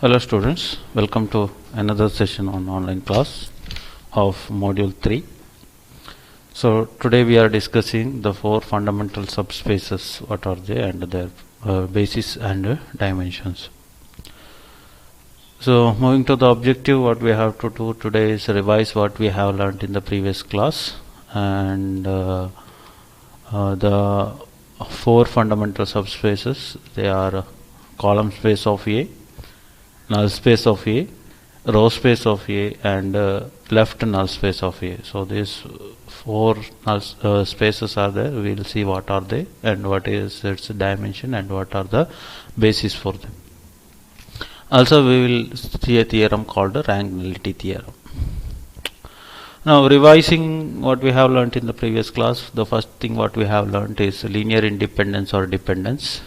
Hello students, welcome to another session on online class of module 3. So today we are discussing the four fundamental subspaces, what are they and their basis and dimensions. So moving to the objective, what we have to do today is revise what we have learned in the previous class, and the four fundamental subspaces, they are column space of A, null space of A, row space of A, and left null space of A. So these four null spaces are there. We will see what are they and what is its dimension and what are the basis for them. Also we will see a theorem called the rank nullity theorem. Now revising what we have learnt in the previous class, the first thing what we have learnt is linear independence or dependence.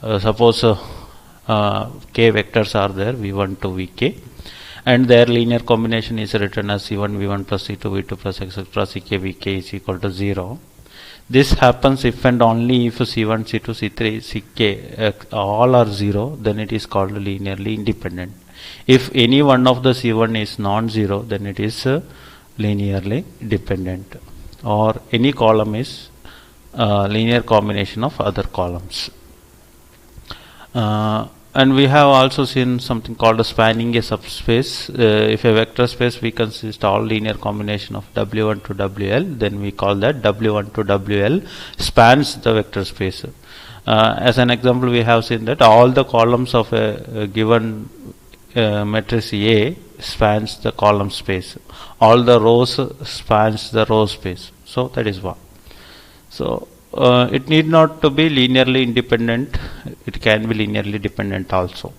Suppose k vectors are there, v1 to vk, and their linear combination is written as c1 v1 plus c2 v2 plus etc ck vk is equal to 0. This happens if and only if c1 c2 c3 ck all are 0, then it is called linearly independent. If any one of the c1 is non-zero, then it is linearly dependent, or any column is linear combination of other columns. And we have also seen something called a spanning a subspace. If a vector space we consist all linear combination of w1 to wl, then we call that w1 to wl spans the vector space. As an example, we have seen that all the columns of a given matrix A spans the column space, all the rows spans the row space. So that is one. So it need not to be linearly independent, it can be linearly dependent also.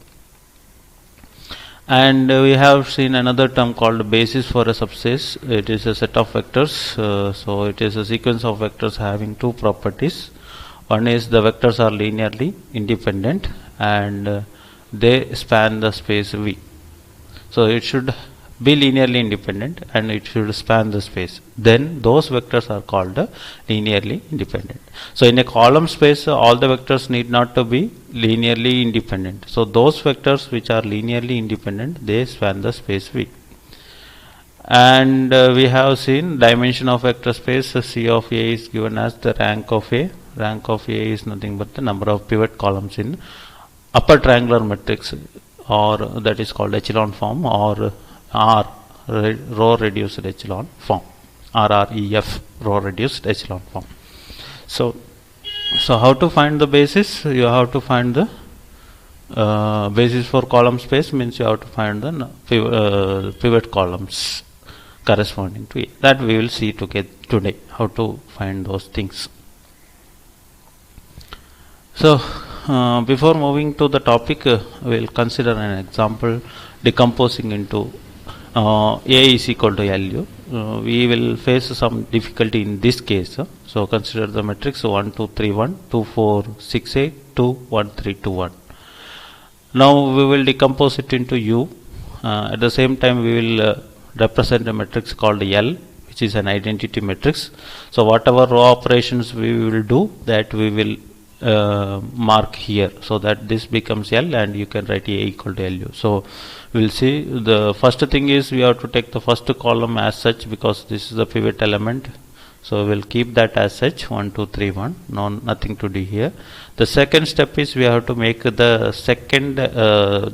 And we have seen another term called basis for a subspace. It is a set of vectors, so it is a sequence of vectors having two properties. One is the vectors are linearly independent and they span the space V. So it should be linearly independent and it should span the space. Then those vectors are called linearly independent. So in a column space, all the vectors need not to be linearly independent. So those vectors which are linearly independent, they span the space V. And we have seen dimension of vector space. C of A is given as the rank of A. Rank of A is nothing but the number of pivot columns in upper triangular matrix, or that is called echelon form, or R, row reduced echelon form, RREF, row reduced echelon form. So how to find the basis? You have to find the basis for column space, means you have to find the pivot columns corresponding to it. That we will see today, how to find those things. So before moving to the topic, we will consider an example decomposing into A is equal to LU. We will face some difficulty in this case. So consider the matrix 1 2 3 1 2 4 6 8 2 1 3 2 1. Now we will decompose it into U. At the same time we will represent a matrix called L, which is an identity matrix. So whatever row operations we will do, that we will mark here, so that this becomes L and you can write A equal to LU. So we will see, the first thing is we have to take the first column as such, because this is the pivot element. So we will keep that as such 1 2 3 1, nothing to do here. The second step is we have to make the second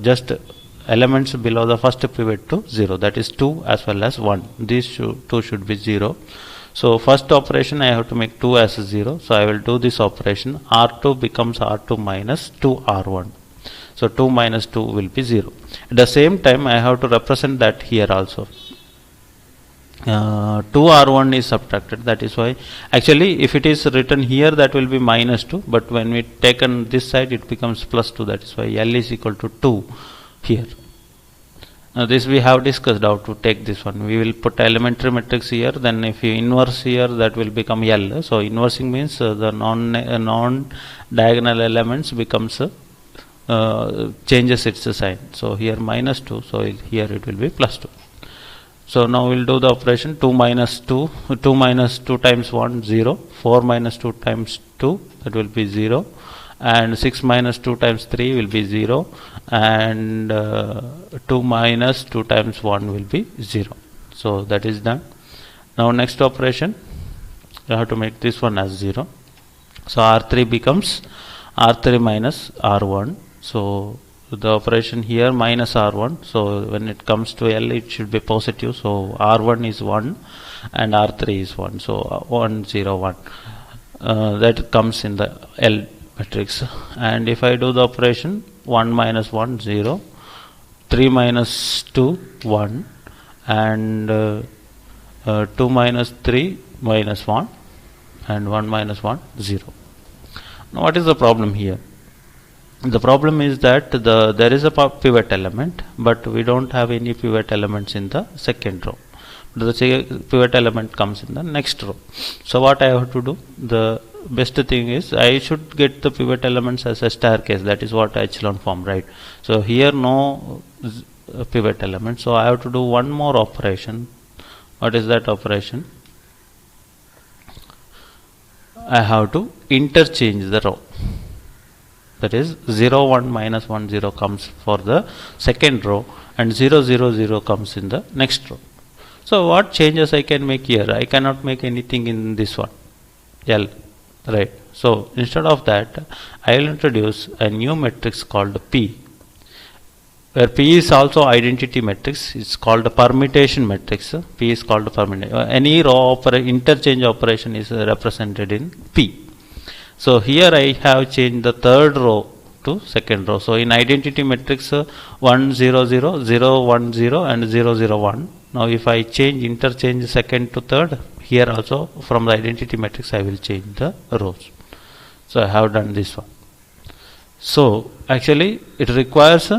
just elements below the first pivot to 0, that is 2 as well as 1. These two should be 0. So first operation I have to make 2 as 0. So I will do this operation. R2 becomes R2 minus 2R1. So 2 minus 2 will be 0. At the same time I have to represent that here also. 2R1 is subtracted. That is why actually if it is written here, that will be minus 2. But when we take on this side, it becomes plus 2. That is why L is equal to 2 here. Now this we have discussed how to take this one. We will put elementary matrix here, then if you inverse here, that will become L. So inversing means the non-diagonal elements becomes changes its sign. So here minus 2, so here it will be plus 2. So now we will do the operation 2 minus 2 times 1 0, 4 minus 2 times 2, that will be 0, and 6 minus 2 times 3 will be 0, and 2 minus 2 times 1 will be 0. So that is done. Now next operation, you have to make this one as 0. So R3 becomes R3 minus R1. So the operation here minus R1. So when it comes to L, it should be positive. So R1 is 1 and R3 is 1. So 1, 0, 1. That comes in the L matrix. And if I do the operation 1 minus 1, 0, 3 minus 2, 1, and 2 minus 3 minus 1, and 1 minus 1, 0. Now what is the problem here? The problem is that there is a pivot element, but we don't have any pivot elements in the second row. The pivot element comes in the next row. So what I have to do? The best thing is I should get the pivot elements as a staircase. That is what echelon form, right? So here no pivot element. So I have to do one more operation. What is that operation? I have to interchange the row. That is 0, 1, minus 1, 0 comes for the second row, and 0, 0, 0 comes in the next row. So what changes I can make here? I cannot make anything in this one, L, right? So instead of that, I will introduce a new matrix called P, where P is also identity matrix. It's called a permutation matrix. P is called a permutation. Any row interchange operation is represented in P. So here I have changed the third row to second row. So in identity matrix 1, 0, 0, 0, 1, 0, and 0, 0, 1. Now if I interchange second to third, here also from the identity matrix I will change the rows. So I have done this one. So actually it requires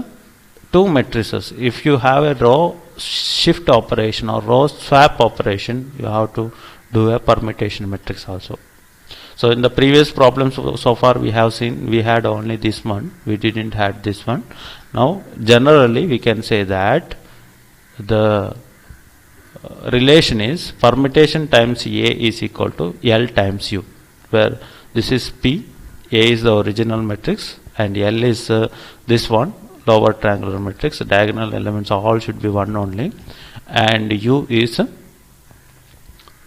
two matrices. If you have a row shift operation or row swap operation, you have to do a permutation matrix also. So in the previous problems so far we have seen, we had only this one, we didn't had this one. Now generally we can say that the relation is permutation times A is equal to L times U, where this is P, A is the original matrix, and L is this one, lower triangular matrix. The diagonal elements all should be 1 only, and U is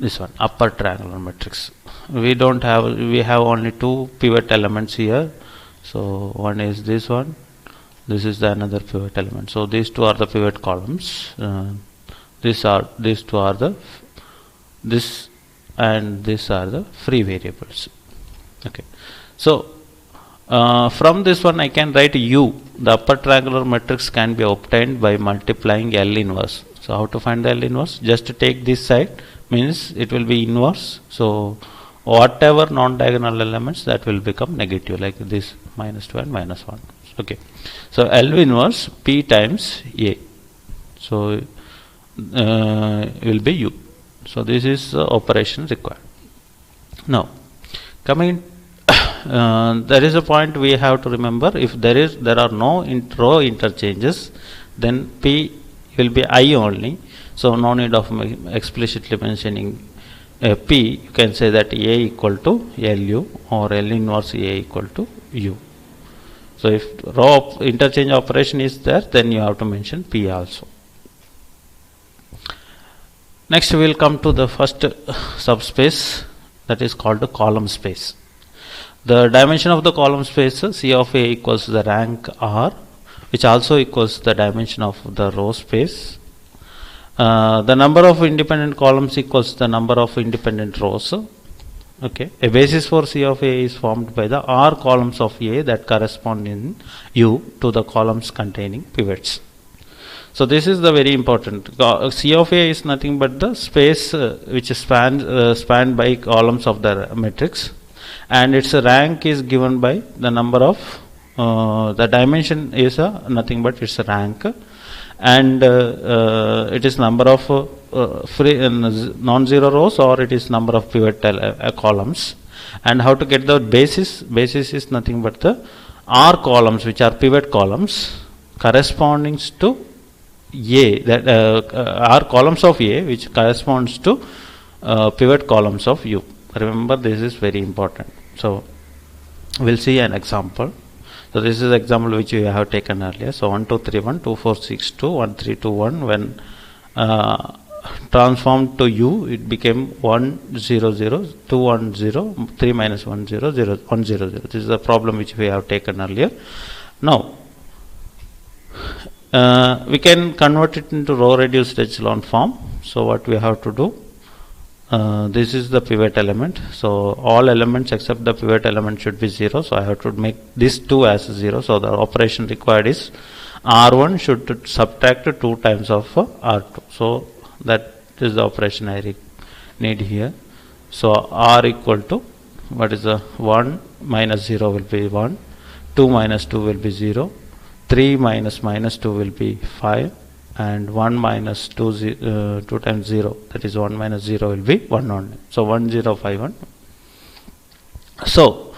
this one, upper triangular matrix. We have only two pivot elements here. So one is this one, this is the another pivot element. So these two are the pivot columns. These two are the this and these are the free variables. Okay. So from this one I can write U. The upper triangular matrix can be obtained by multiplying L inverse. So how to find the L inverse? Just to take this side, means it will be inverse. So whatever non-diagonal elements, that will become negative, like this, minus 2 and minus 1. Okay. So L inverse P times A. So will be U. So this is the operation required. Now coming there is a point we have to remember. If there are no row interchanges, then P will be I only. So no need of explicitly mentioning P. You can say that A equal to LU or L inverse A equal to U. So if row interchange operation is there, then you have to mention P also. Next we will come to the first subspace, that is called the column space. The dimension of the column space C of A equals the rank R, which also equals the dimension of the row space. The number of independent columns equals the number of independent rows. Okay, a basis for C of A is formed by the R columns of A that correspond in U to the columns containing pivots. So this is the very important. C of A is nothing but the space which is spanned by columns of the matrix, and its rank is given by the number of the dimension is nothing but its rank, and it is number of free non-zero rows, or it is number of pivot columns. And how to get the basis? Basis is nothing but the R columns, which are pivot columns corresponding to A, that are columns of A which corresponds to pivot columns of U. Remember, this is very important. So we'll see an example. So this is the example which we have taken earlier. So 1 2 3 1 2 4 6 2 1 3 2 1. When transformed to u, it became 1 0 0 2 1 0 3 minus 1 0 0 1 0 0. This is the problem which we have taken earlier. Now we can convert it into row reduced echelon form. So what we have to do? This is the pivot element. So all elements except the pivot element should be 0. So I have to make this 2 as 0. So the operation required is R1 should subtract 2 times of R2. So that is the operation I need here. So R equal to, what is the 1 minus 0 will be 1, 2 minus 2 will be 0, 3 minus minus 2 will be 5, and 1 minus 2 times 0, that is 1 minus 0 will be 1 only. So 1 0 5 1. So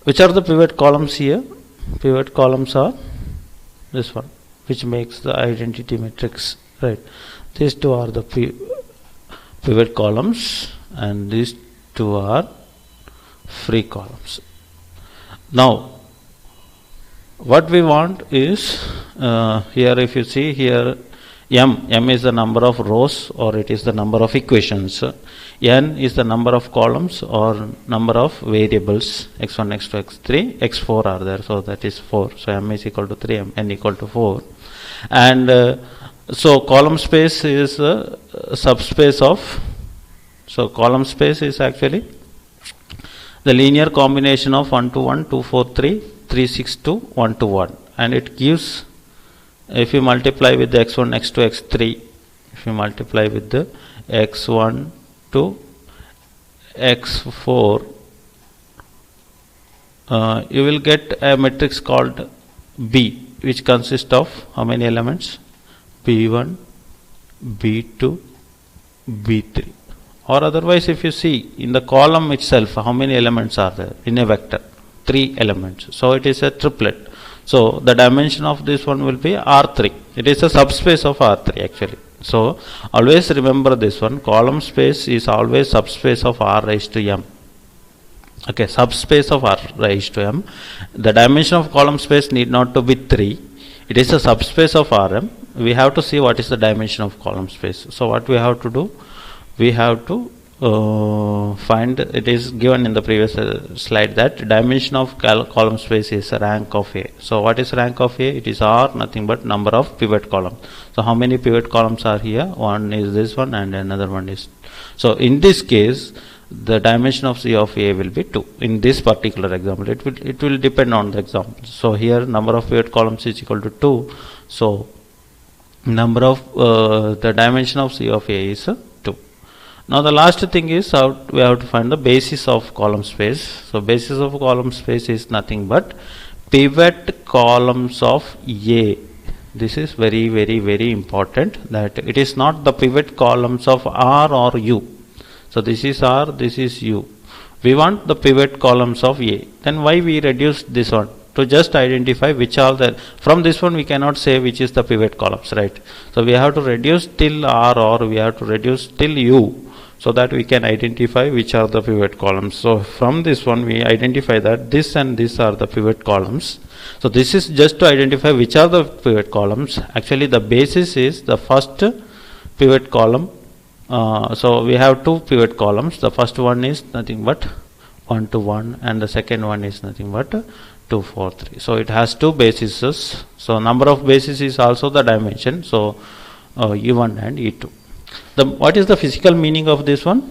which are the pivot columns here? Pivot columns are this one, which makes the identity matrix, right? These two are the pivot columns, and these two are free columns. Now what we want is here, if you see here, m is the number of rows, or it is the number of equations. N is the number of columns or number of variables, x1 x2 x3 x4 are there, so that is 4. So m is equal to 3, n equal to 4. And so column space is a subspace of, so column space is actually the linear combination of 1 to 1 2 4 3 3 6 2 1 to 1, and it gives, if you multiply with the x1 x2 x3, if you multiply with the x1 to x4, you will get a matrix called B, which consists of how many elements? B1, B2, B3. Or otherwise, if you see in the column itself, how many elements are there in a vector? 3 elements. So it is a triplet. So the dimension of this one will be R3. It is a subspace of R3 actually. So always remember this one, column space is always subspace of R raised to m. Okay, subspace of R raised to m. The dimension of column space need not to be 3. It is a subspace of Rm. We have to see what is the dimension of column space. So what we have to do? We have to find, it is given in the previous slide, that dimension of column space is rank of A. So what is rank of A? It is R, nothing but number of pivot columns. So how many pivot columns are here? One is this one and another one is. So in this case, the dimension of C of A will be 2. In this particular example, it will depend on the example. So here number of pivot columns is equal to 2. So number of the dimension of C of A is 2. Now the last thing is we have to find the basis of column space. So basis of column space is nothing but pivot columns of A. This is very very very important, that it is not the pivot columns of R or U. So this is R, this is U. We want the pivot columns of A. Then why we reduce this one? To just identify which are the, from this one we cannot say which is the pivot columns, right? So we have to reduce till R, or we have to reduce till U, so that we can identify which are the pivot columns. So from this one we identify that this and this are the pivot columns. So this is just to identify which are the pivot columns. Actually the basis is the first pivot column. So we have 2 pivot columns. The first one is nothing but 1 to 1, and the second one is nothing but 2 4 3. So it has 2 bases. So number of bases is also the dimension. So E1 and E2. What is the physical meaning of this one?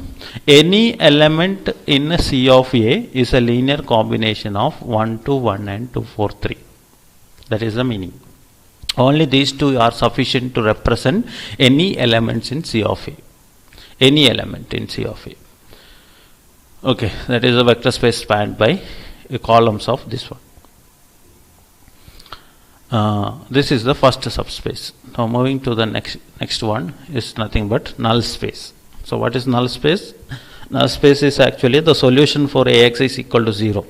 Any element in C of A is a linear combination of 1 to 1 and 2 4 3. That is the meaning. Only these two are sufficient to represent any elements in C of A. Any element in C of A. Okay, that is a vector space spanned by columns of this one. This is the first subspace. Now moving to the next one is nothing but null space. So what is null space? Null space is actually the solution for Ax is equal to 0.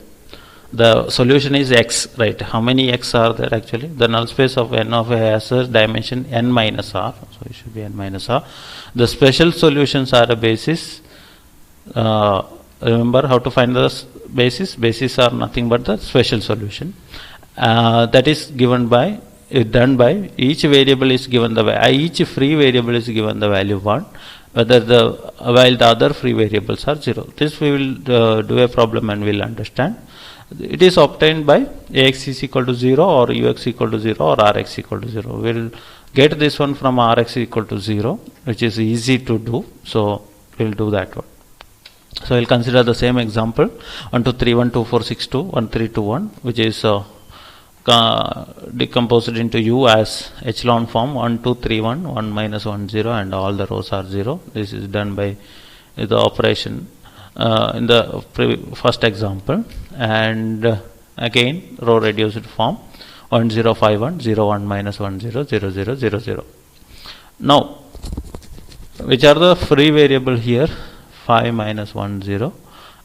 The solution is x, right? How many x are there actually? The null space of n of A has a dimension n minus r. So it should be n minus r. The special solutions are a basis remember how to find the basis. Basis are nothing but the special solution. That is given by done by each variable is given each free variable is given the value 1, whether while the other free variables are 0. This we will do a problem and we'll understand. It is obtained by Ax is equal to 0 or Ux equal to 0 or Rx equal to 0. We'll get this one from Rx equal to 0, which is easy to do. So we'll do that one. So we'll consider the same example 1 2 3 1 2 4 6 2 1 3 2 1, which is decomposed into U as echelon form 1 2 3 1 1 minus 1 0 and all the rows are 0. This is done by the operation in the first example, and again row reduced form 1 0 5 1 0 1 minus 1 0 0 0 0 0. Now which are the free variable here? 5 minus 1 0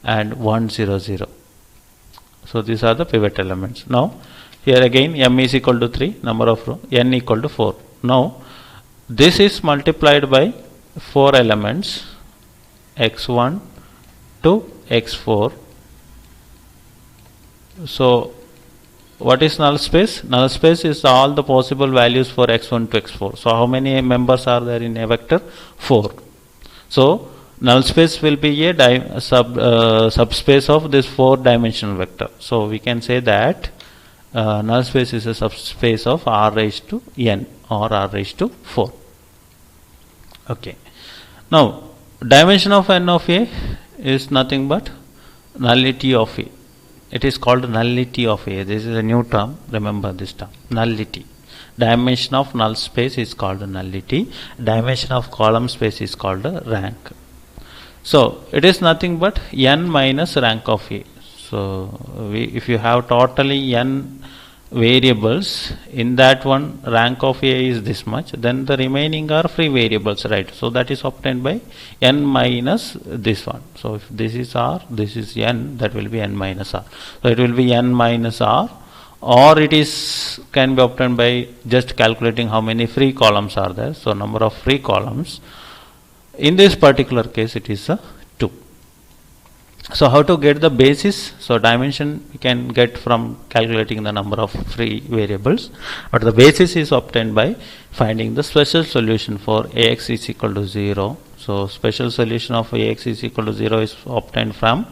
and 1 0 0. So these are the pivot elements. Now here again m is equal to 3, number of row, n equal to 4. Now this is multiplied by 4 elements x1 to x4. So what is null space? Null space is all the possible values for x1 to x4. So how many members are there in a vector? 4. So null space will be a subspace of this 4-dimensional vector. So we can say that null space is a subspace of r raised to n or r raised to 4. Okay. Now dimension of n of A is nothing but nullity of A. It is called nullity of A. This is a new term. Remember this term, nullity. Dimension of null space is called nullity. Dimension of column space is called rank. So it is nothing but n minus rank of A. So if you have totally n variables, in that one rank of A is this much, then the remaining are free variables, right? So that is obtained by n minus this one. So if this is r, this is n, that will be n minus r. So it will be n minus r, or it is can be obtained by just calculating how many free columns are there. So number of free columns, in this particular case it is 2. So how to get the basis? So dimension we can get from calculating the number of free variables, but the basis is obtained by finding the special solution for Ax is equal to 0. So special solution of Ax is equal to 0 is obtained from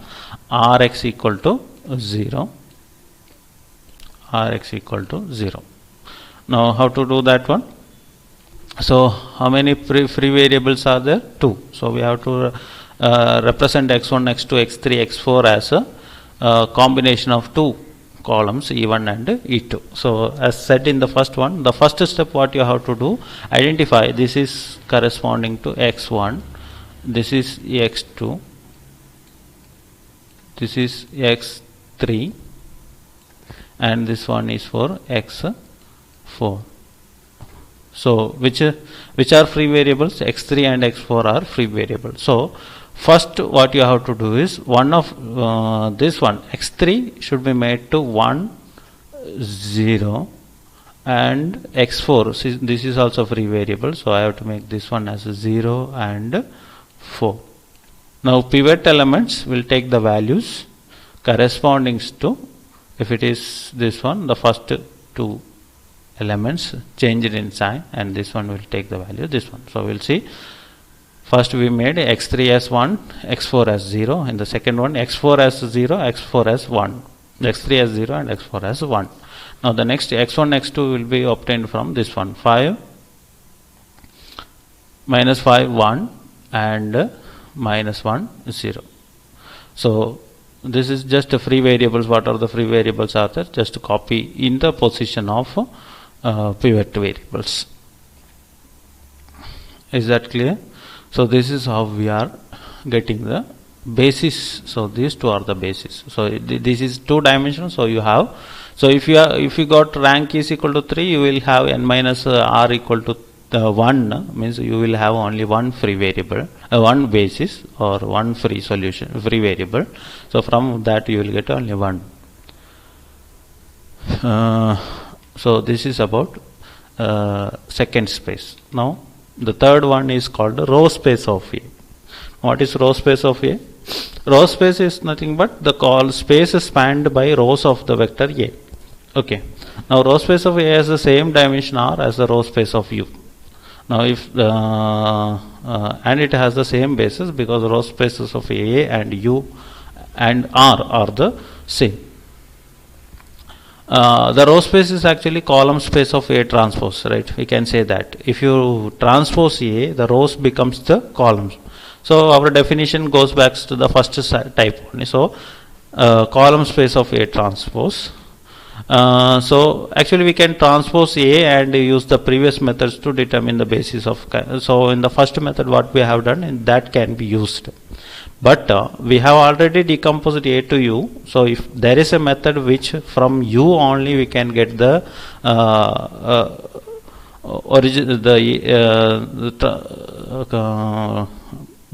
Rx equal to 0. Rx equal to 0. Now how to do that one? So how many free variables are there? 2. So we have to represent x1, x2, x3, x4 as a combination of 2 columns E1 and E2. So as said in the first one, the first step what you have to do, identify this is corresponding to x1, this is x2, this is x3, and this one is for x4. So which are free variables? x3 and x4 are free variables. So first what you have to do is one of this one x3 should be made to 1 0 and x4, this is also free variable, so I have to make this one as 0 and 4. Now pivot elements will take the values corresponding to, if it is this one, the first 2 elements changed in sign, and this one will take the value this one. So we'll see. First we made x3 as 1, x4 as 0. In the second one, x4 as 0, x4 as 1. x3 as 0 and x4 as 1. Now the next x1, x2 will be obtained from this one. 5 minus 5, 1 and minus 1, 0. So this is just a free variables. What are the free variables are there? Just copy in the position of pivot variables. Is that clear? So this is how we are getting the basis. So these two are the basis. So this is 2 dimensional. So you have, so if you got rank is equal to 3, you will have n minus r equal to 1, means you will have only one free variable, one basis or one free solution, free variable. So from that you will get only 1. So this is about second space. Now the third one is called row space of A. What is row space of A? Row space is nothing but the call space spanned by rows of the vector A. Okay. Now row space of A has the same dimension R as the row space of U. Now if and it has the same basis because row spaces of A and U and R are the same. The row space is actually column space of A transpose, right? We can say that if you transpose A, the rows becomes the columns. So our definition goes back to the first type only. So column space of A transpose. So actually we can transpose A and use the previous methods to determine the basis of. So in the first method what we have done, and that can be used. But we have already decomposed A to U. So if there is a method which from U only we can get the origin,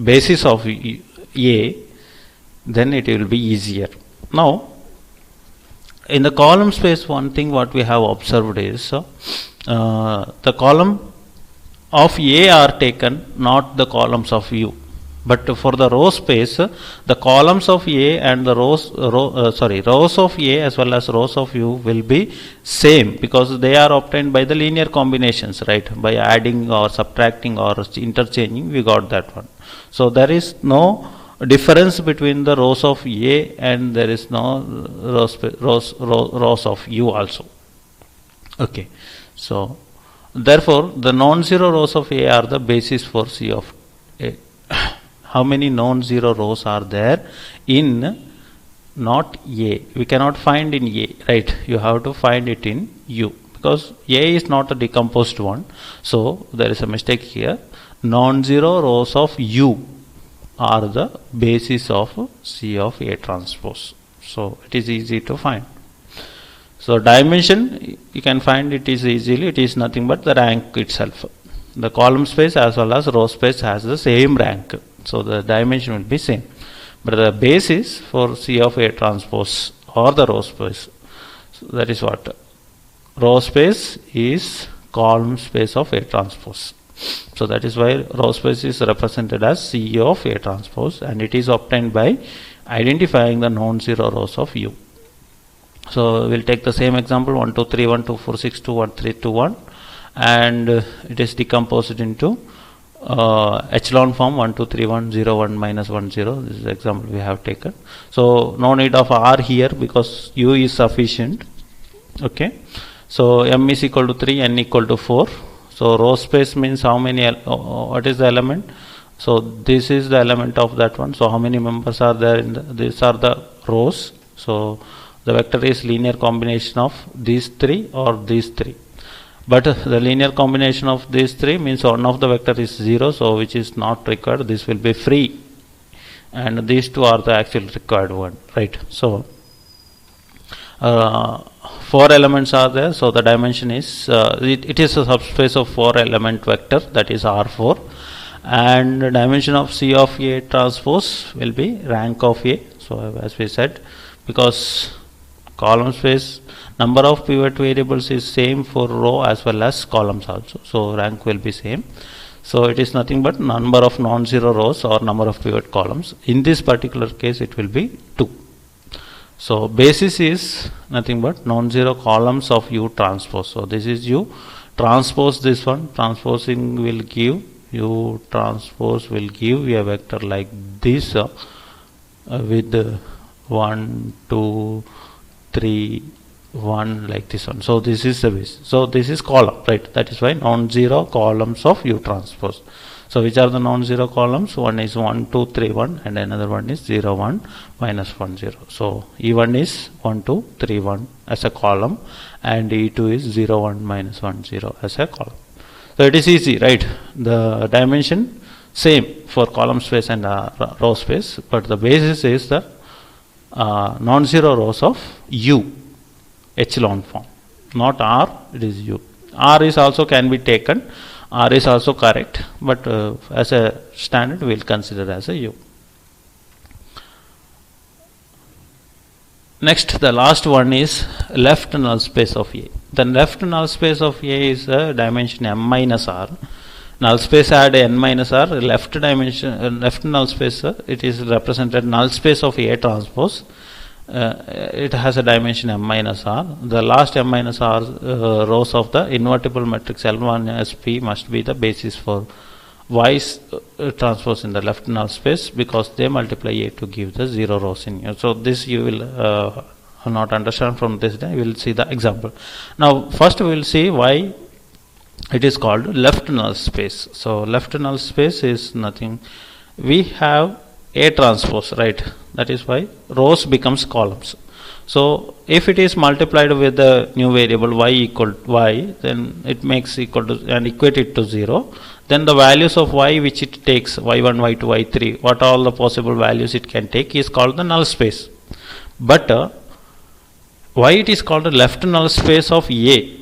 basis of A, then it will be easier. Now in the column space, one thing what we have observed is the column of A are taken, not the columns of U. But for the row space, the columns of A and the rows of A as well as rows of U will be same because they are obtained by the linear combinations, right? By adding or subtracting or interchanging, we got that one. So there is no difference between the rows of A and there is no rows of U also. Okay. So therefore the non-zero rows of A are the basis for C of A. How many non-zero rows are there in not A? We cannot find in A, right? You have to find it in U because A is not a decomposed one. So there is a mistake here. Non-zero rows of U are the basis of C of A transpose. So it is easy to find. So dimension you can find it is easily. It is nothing but the rank itself. The column space as well as row space has the same rank. So the dimension will be same. But the basis for C of A transpose or the row space, so that is what row space is column space of A transpose. So that is why row space is represented as C of A transpose, and it is obtained by identifying the non-zero rows of U. So we will take the same example 1 2 3 1 2 4 6 2 1 3 2 1, and it is decomposed into echelon form 1 2 3 1 0 1 minus 1 0. This is the example we have taken. So no need of R here because U is sufficient. Okay. So M is equal to 3, N equal to 4. So row space means how many, what is the element? So this is the element of that one. So how many members are there in these are the rows. So the vector is linear combination of these three or these three. But the linear combination of these three means one of the vector is 0, so which is not required. This will be free, and these two are the actual required one, right? So 4 elements are there. So the dimension is it is a subspace of 4 element vector, that is R4, and the dimension of C of A transpose will be rank of A. So as we said, because column space number of pivot variables is same for row as well as columns also, so rank will be same. So it is nothing but number of non-zero rows or number of pivot columns. In this particular case it will be 2. So basis is nothing but non-zero columns of U transpose. So this is U transpose this one, transposing will give U transpose will give a vector like this with 1 2 3 1 like this one. So this is the base. So this is column, right? That is why non-zero columns of U transpose. So which are the non-zero columns? One is 1 2 3 1 and another one is 0 1 minus 1 0. So E1 is 1 2 3 1 as a column, and E2 is 0 1 minus 1 0 as a column. So it is easy, right? The dimension same for column space and row space, but the basis is the non-zero rows of U echelon form, not R, it is U. R is also can be taken, R is also correct, but as a standard we will consider as a U. Next, the last one is left null space of A. The left null space of A is a dimension M minus R, null space had n minus r, left dimension, left null space, it is represented null space of A transpose. It has a dimension m minus r. The last m minus r rows of the invertible matrix L1SP must be the basis for Y transpose in the left null space, because they multiply A to give the 0 rows in here. So this you will not understand from this. We will see the example. Now first we will see why it is called left null space. So left null space is nothing. We have A transpose, right? That is why rows becomes columns. So if it is multiplied with the new variable y equal to y, then it makes equal to and equate it to 0. Then the values of y which it takes, y1, y2, y3, what all the possible values it can take is called the null space. But why it is called a left null space of A?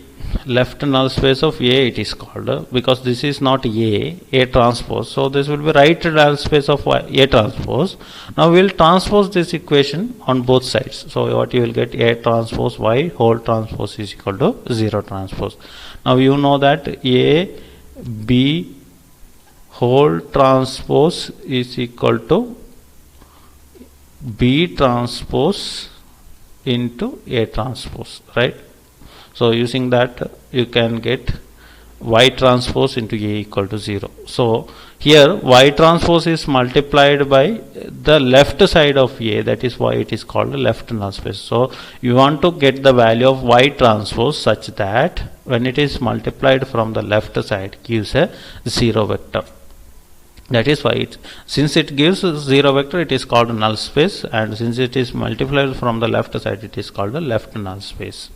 Left null space of A it is called, because this is not A transpose. So this will be right null space of A transpose. Now we will transpose this equation on both sides. So what you will get, A transpose Y whole transpose is equal to 0 transpose. Now you know that A B whole transpose is equal to B transpose into A transpose, right? So using that you can get Y transpose into A equal to 0. So here Y transpose is multiplied by the left side of A, that is why it is called a left null space. So you want to get the value of Y transpose such that when it is multiplied from the left side gives a 0 vector. That is why since it gives 0 vector, it is called a null space, and since it is multiplied from the left side, it is called a left null space.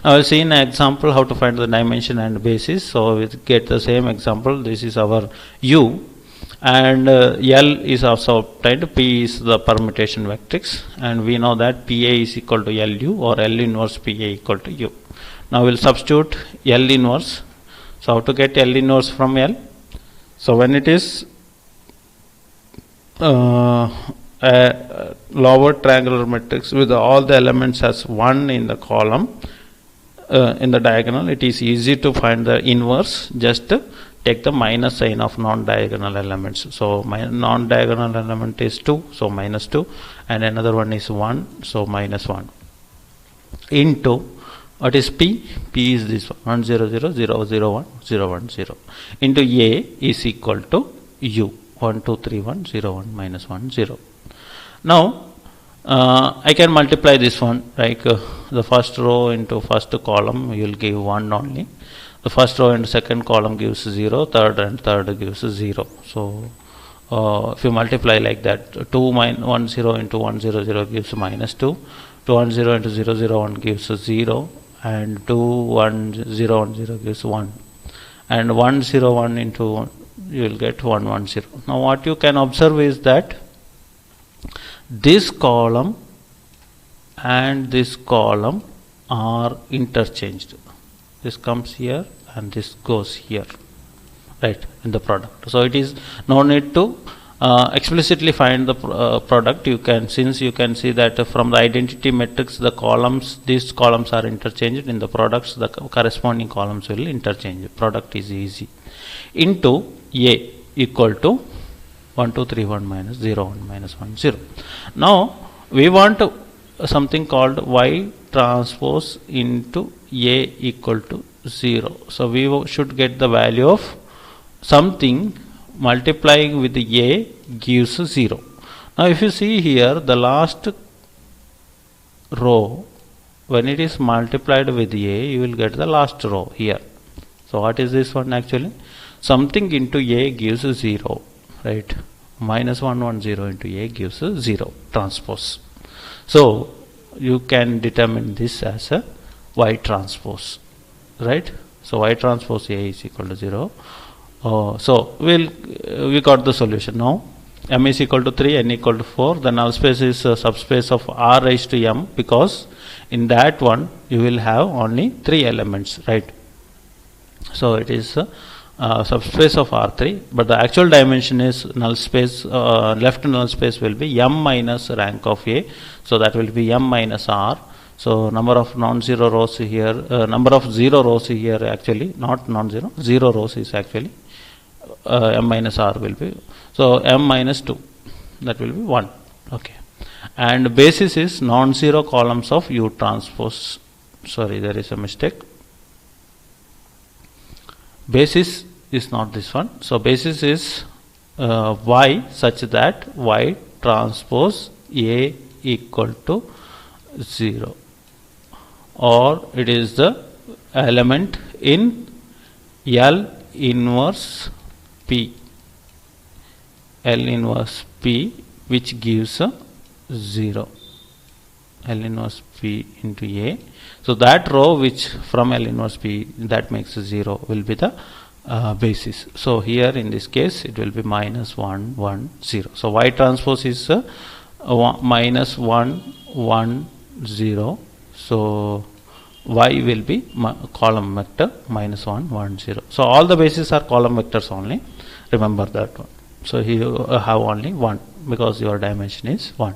Now we'll see in an example how to find the dimension and basis. So we get the same example. This is our U, and L is also obtained. P is the permutation matrix, and we know that PA is equal to LU, or L inverse PA equal to U. Now we'll substitute L inverse. So how to get L inverse from L? So when it is a lower triangular matrix with all the elements as 1 in the column, in the diagonal, it is easy to find the inverse. Just take the minus sign of non-diagonal elements. So my non-diagonal element is 2, so minus 2, and another one is 1, so minus 1, into what is P? P is this one, 1 0 0 0 0 1 0 1 0, into A is equal to U, 1 2 3 1 0 1 minus 1 0. Now I can multiply this one, like the first row into first column you will give 1 only. The first row and second column gives 0, third and third gives 0. So if you multiply like that, 2 1 0 into 1 0 0 gives minus 2, 2 1 0 into 0 0 1 gives 0, and 2 1 0 1 0 gives 1, and 1 0 1 into 1, you will get 1 1 0. Now what you can observe is that this column and this column are interchanged. This comes here and this goes here, right, in the product. So it is no need to explicitly find the product. You can, since you can see that from the identity matrix the columns, these columns are interchanged, in the products the corresponding columns will interchange. Product is easy. Into A equal to 1 2 3 1 minus 0 1 minus 1 0. Now we want something called Y transpose into A equal to 0. So we should get the value of something multiplying with A gives 0. Now if you see here, the last row, when it is multiplied with A, you will get the last row here. So what is this one actually? Something into A gives 0, right? Minus 1 1 0 into A gives 0 transpose. So you can determine this as a Y transpose, right? So Y transpose A is equal to 0. So we got the solution now. M is equal to 3, N equal to 4. The null space is a subspace of R raised to M, because in that one you will have only 3 elements, right? So it is subspace of R3, but the actual dimension is null space, left null space will be M minus rank of A, so that will be M minus R. So number of non-zero rows here, number of 0 rows here actually, not non-zero, 0 rows is actually m minus r will be, so m minus 2, that will be 1. Okay, and basis is non-zero columns of U transpose. Sorry, there is a mistake. Basis is not this one. So basis is y such that y transpose A equal to 0, or it is the element in L inverse P, L inverse P, which gives a 0, L inverse P into A. So that row which from L inverse P that makes a 0 will be the basis. So here in this case it will be minus 1 1 0. So y transpose is minus 1 1 0. So y will be column vector minus 1 1 0. So all the bases are column vectors only, remember that one. So here you have only 1 because your dimension is 1.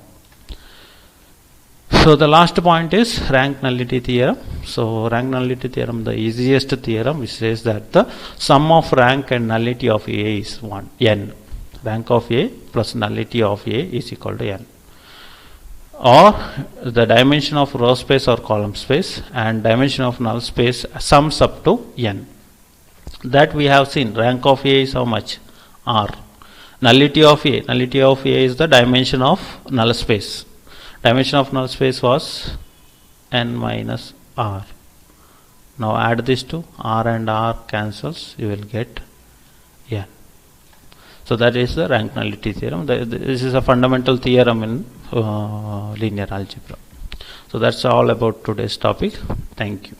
So the last point is rank nullity theorem. So rank nullity theorem, the easiest theorem, which says that the sum of rank and nullity of A is 1 n. Rank of A plus nullity of A is equal to n. Or the dimension of row space or column space and dimension of null space sums up to n. That we have seen. Rank of A is how much? R. Nullity of A is the dimension of null space. Dimension of null space was n minus r. Now add this to r and r cancels, you will get n. So that is the rank nullity theorem. This is a fundamental theorem in linear algebra. So that's all about today's topic. Thank you.